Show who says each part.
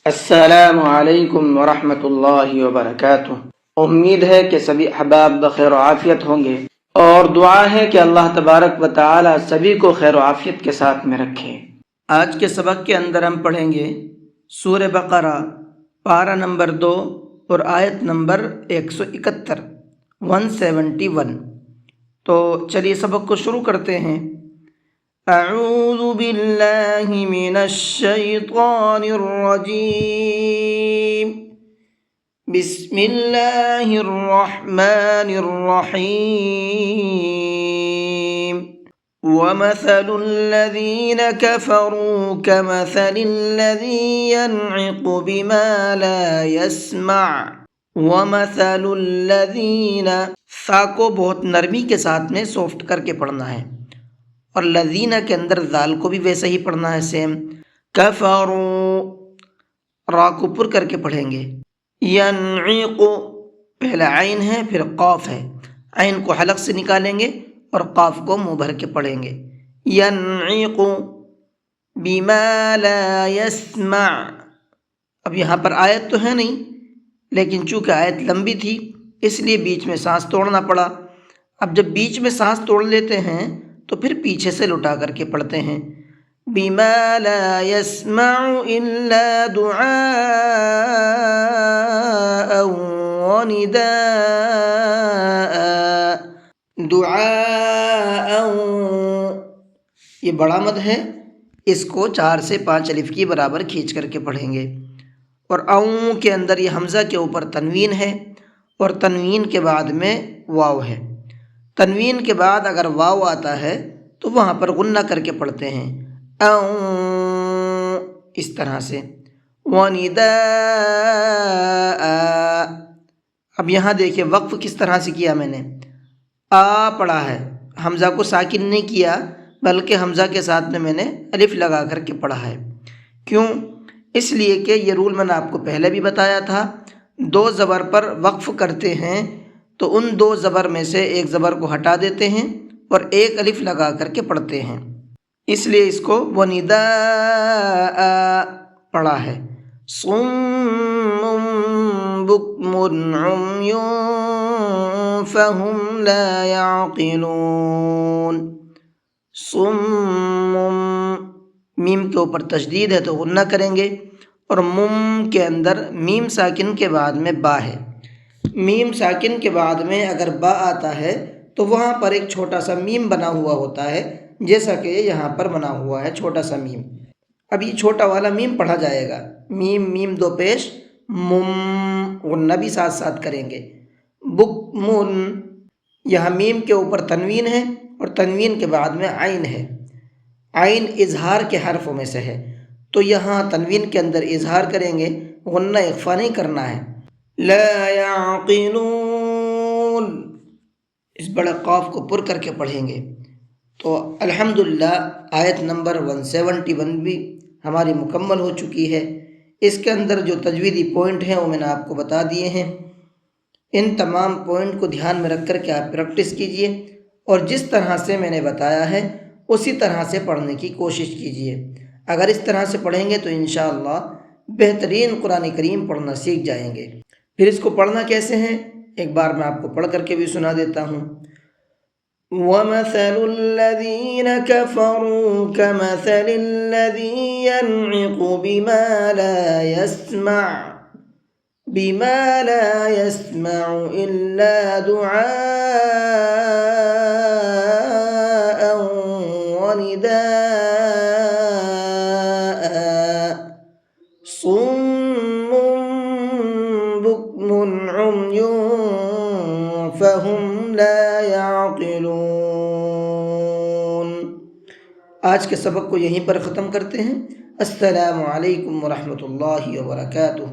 Speaker 1: السلام علیکم ورحمۃ اللہ وبرکاتہ۔ امید ہے کہ سبھی احباب بخیر و عافیت ہوں گے، اور دعا ہے کہ اللہ تبارک و تعالی سبھی کو خیر و عافیت کے ساتھ میں رکھے۔ آج کے سبق کے اندر ہم پڑھیں گے سورہ بقرہ پارہ نمبر 2 اور آیت نمبر 171 171۔ تو چلیے سبق کو شروع کرتے ہیں۔ اعوذ باللہ من الشیطان الرجیم، بسم اللہ الرحمن الرحیم۔ ومثل الذین کفروا کمثل الذی ینعق بما لا یسمع ومثل الذین، سا کو بہت نرمی کے ساتھ میں سافٹ کر کے پڑھنا ہے، اور لذینہ کے اندر ذال کو بھی ویسے ہی پڑھنا ہے سیم۔ کفروا، را کو پر کر کے پڑھیں گے۔ ینعق، پہلا عین ہے پھر قاف ہے، عین کو حلق سے نکالیں گے اور قاف کو منہ بھر کے پڑھیں گے۔ ینعق بما لا یسمع، اب یہاں پر آیت تو ہے نہیں، لیکن چونکہ آیت لمبی تھی اس لیے بیچ میں سانس توڑنا پڑا۔ اب جب بیچ میں سانس توڑ لیتے ہیں تو پھر پیچھے سے لٹا کر کے پڑھتے ہیں۔ بما لا يسمع الا دعاء ونداء، دعاء یہ بڑا مد ہے، اس کو 4 سے 5 الف کی برابر کھینچ کر کے پڑھیں گے، اور کے اندر یہ حمزہ کے اوپر تنوین ہے، اور تنوین کے بعد میں واو ہے۔ تنوین کے بعد اگر واو آتا ہے تو وہاں پر غنہ کر کے پڑھتے ہیں، اس طرح سے۔ ونداء، اب یہاں دیکھیں وقف کس طرح سے کیا میں نے، پڑھا ہے، حمزہ کو ساکن نہیں کیا بلکہ حمزہ کے ساتھ میں نے الف لگا کر کے پڑھا ہے۔ کیوں؟ اس لیے کہ یہ رول میں نے آپ کو پہلے بھی بتایا تھا، 2 زبر پر وقف کرتے ہیں تو ان 2 زبر میں سے ایک زبر کو ہٹا دیتے ہیں اور ایک الف لگا کر کے پڑھتے ہیں، اس لیے اس کو ونداء پڑھا ہے۔ صم بکم عمی فہم لا یعقلون۔ صم، میم کے اوپر تشدید ہے تو غنہ کریں گے، اور مم کے اندر میم ساکن کے بعد میں با ہے، میم ساکن کے بعد میں اگر با آتا ہے تو وہاں پر ایک چھوٹا سا میم بنا ہوا ہوتا ہے، جیسا کہ یہاں پر بنا ہوا ہے چھوٹا سا میم۔ اب یہ چھوٹا والا میم پڑھا جائے گا، میم میم 2 پیش، مم، غنہ بھی ساتھ ساتھ کریں گے۔ بکمن، یہاں میم کے اوپر تنوین ہے اور تنوین کے بعد میں عین ہے، عین اظہار کے حرفوں میں سے ہے، تو یہاں تنوین کے اندر اظہار کریں گے، غنہ اخفا نہیں کرنا ہے۔ لا یعقلون، اس بڑے قاف کو پر کر کے پڑھیں گے۔ تو الحمدللہ آیت نمبر 171 بھی ہماری مکمل ہو چکی ہے۔ اس کے اندر جو تجویدی پوائنٹ ہیں وہ میں نے آپ کو بتا دیے ہیں، ان تمام پوائنٹ کو دھیان میں رکھ کر کے آپ پریکٹس کیجئے، اور جس طرح سے میں نے بتایا ہے اسی طرح سے پڑھنے کی کوشش کیجئے۔ اگر اس طرح سے پڑھیں گے تو انشاءاللہ بہترین قرآن کریم پڑھنا سیکھ جائیں گے۔ پھر اس کو پڑھنا کیسے ہیں ایک بار میں آپ کو پڑھ کر کے بھی سنا دیتا ہوں۔ وَمَثَلُ الَّذِينَ كَفَرُوا كَمَثَلِ الَّذِي يَنْعِقُ بِمَا لَا يَسْمَعُ إِلَّا دُعَاءً وَنِدَاءً صُمٌّ بُكْمٌ عُمْيٌ فَهُمْ لَا يَعْقِلُونَ۔ آج کے سبق کو یہیں پر ختم کرتے ہیں۔ السلام علیکم ورحمۃ اللہ وبرکاتہ۔